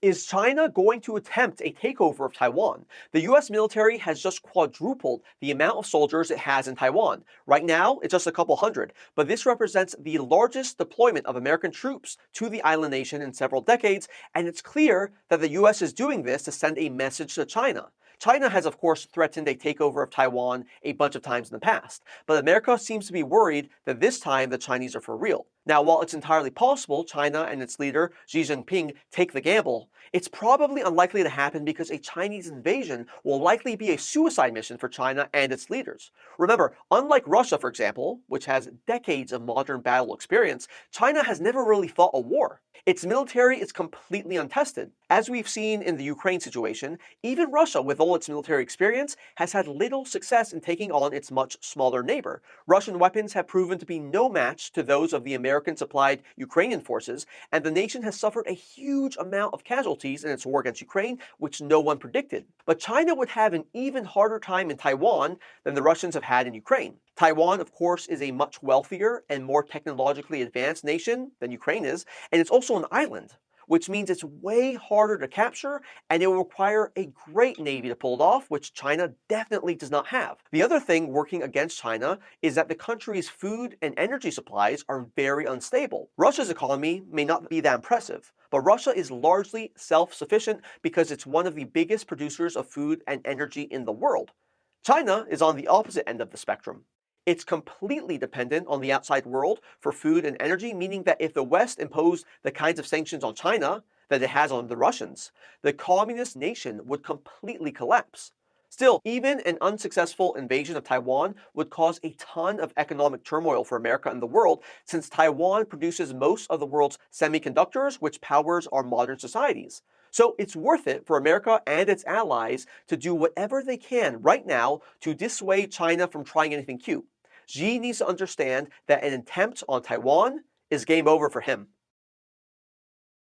Is China going to attempt a takeover of Taiwan? The US military has just quadrupled the amount of soldiers it has in Taiwan. Right now, it's just a couple hundred, but this represents the largest deployment of American troops to the island nation in several decades, and it's clear that the US is doing this to send a message to China. China has, of course, threatened a takeover of Taiwan a bunch of times in the past, but America seems to be worried that this time the Chinese are for real. Now, while it's entirely possible China and its leader, Xi Jinping, take the gamble, it's probably unlikely to happen because a Chinese invasion will likely be a suicide mission for China and its leaders. Remember, unlike Russia, for example, which has decades of modern battle experience, China has never really fought a war. Its military is completely untested. As we've seen in the Ukraine situation, even Russia, with all its military experience, has had little success in taking on its much smaller neighbor. Russian weapons have proven to be no match to those of the American-supplied Ukrainian forces, and the nation has suffered a huge amount of casualties in its war against Ukraine, which no one predicted. But China would have an even harder time in Taiwan than the Russians have had in Ukraine. Taiwan, of course, is a much wealthier and more technologically advanced nation than Ukraine is, and it's also an island, which means it's way harder to capture, and it will require a great navy to pull it off, which China definitely does not have. The other thing working against China is that the country's food and energy supplies are very unstable. Russia's economy may not be that impressive, but Russia is largely self-sufficient because it's one of the biggest producers of food and energy in the world. China is on the opposite end of the spectrum. It's completely dependent on the outside world for food and energy, meaning that if the West imposed the kinds of sanctions on China that it has on the Russians, the communist nation would completely collapse. Still, even an unsuccessful invasion of Taiwan would cause a ton of economic turmoil for America and the world, since Taiwan produces most of the world's semiconductors, which powers our modern societies. So it's worth it for America and its allies to do whatever they can right now to dissuade China from trying anything cute. Xi needs to understand that an attempt on Taiwan is game over for him.